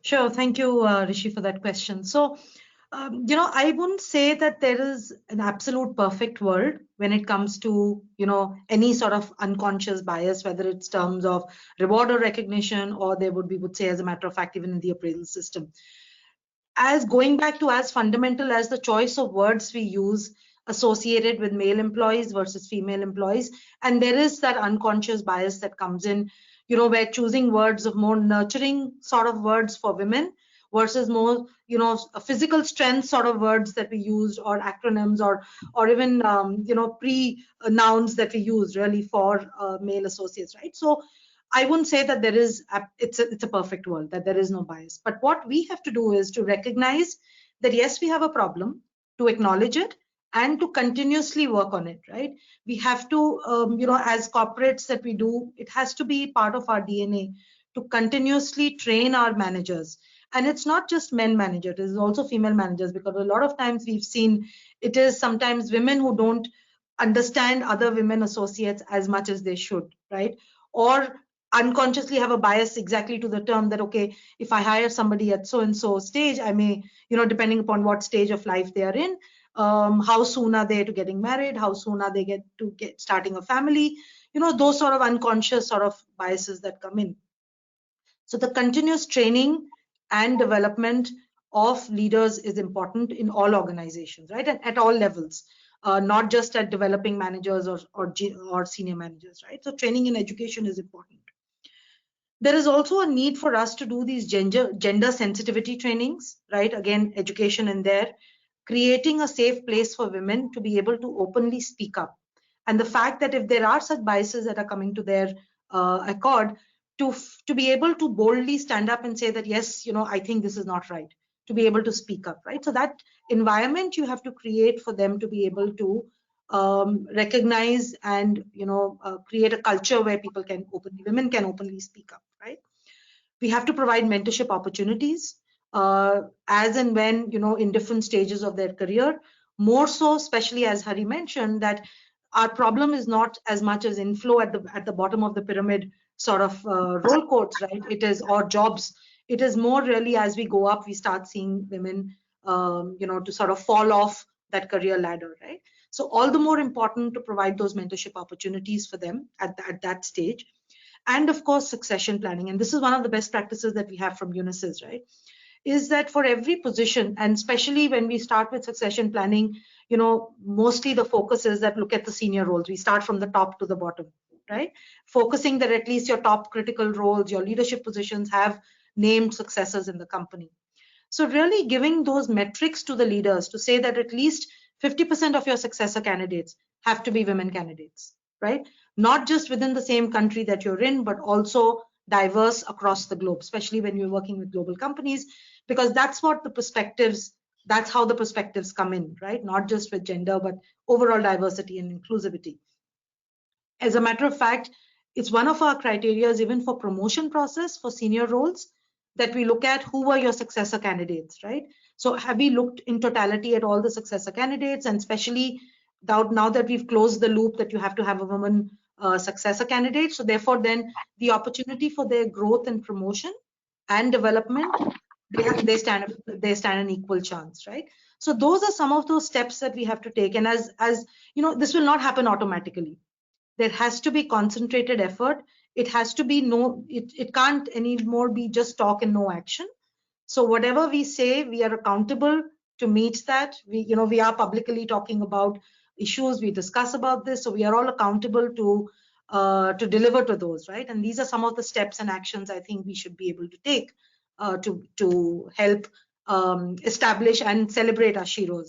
Sure. Thank you, Rishi, for that question. So, I wouldn't say that there is an absolute perfect world when it comes to, any sort of unconscious bias, whether it's terms of reward or recognition, or there would be, would say, as a matter of fact, even in the appraisal system. As going back to as fundamental as the choice of words we use associated with male employees versus female employees, and there is that unconscious bias that comes in, we're choosing words of more nurturing sort of words for women versus more, physical strength sort of words that we used, or acronyms, or even, pre-nouns that we use really for male associates, right? So I wouldn't say that there is it's a perfect world, that there is no bias. But what we have to do is to recognize that yes, we have a problem, to acknowledge it, and to continuously work on it, right? We have to, as corporates that we do, it has to be part of our DNA to continuously train our managers. And it's not just men managers, it is also female managers, because a lot of times we've seen it is sometimes women who don't understand other women associates as much as they should, right? Or unconsciously have a bias exactly to the term that, okay, if I hire somebody at so and so stage, I may, depending upon what stage of life they are in, how soon are they to getting married, how soon are they get starting a family, those sort of unconscious sort of biases that come in. So the continuous training and development of leaders is important in all organizations, right? And at all levels, not just at developing managers or senior managers, right? So training and education is important. There is also a need for us to do these gender sensitivity trainings, right? Again, education in there, creating a safe place for women to be able to openly speak up. And the fact that if there are such biases that are coming to their accord, to be able to boldly stand up and say that, yes, I think this is not right, to be able to speak up, right? So that environment you have to create for them to be able to recognize and create a culture where women can openly speak up, right? We have to provide mentorship opportunities as and when in different stages of their career. More so, especially as Hari mentioned, that our problem is not as much as inflow at the bottom of the pyramid sort of role codes, right? It is, or jobs. It is more really as we go up, we start seeing women, to sort of fall off that career ladder, right? So all the more important to provide those mentorship opportunities for them at that stage. And of course, succession planning. And this is one of the best practices that we have from Unisys, right? Is that for every position, and especially when we start with succession planning, mostly the focus is that look at the senior roles. We start from the top to the bottom, right? Focusing that at least your top critical roles, your leadership positions have named successors in the company. So really giving those metrics to the leaders to say that at least 50% of your successor candidates have to be women candidates, right? Not just within the same country that you're in, but also diverse across the globe, especially when you're working with global companies, because that's how the perspectives come in, right? Not just with gender, but overall diversity and inclusivity. As a matter of fact, it's one of our criteria even for promotion process for senior roles, that we look at who were your successor candidates, right? So have we looked in totality at all the successor candidates, and especially now that we've closed the loop that you have to have a woman successor candidate. So therefore then the opportunity for their growth and promotion and development, they stand an equal chance, right? So those are some of those steps that we have to take. And as this will not happen automatically. There has to be concentrated effort. It has to be it can't anymore be just talk and no action. So whatever we say, we are accountable to meet that. We are publicly talking about issues, we discuss about this, so we are all accountable to deliver to those, right? And these are some of the steps and actions I think we should be able to take to help establish and celebrate our sheroes.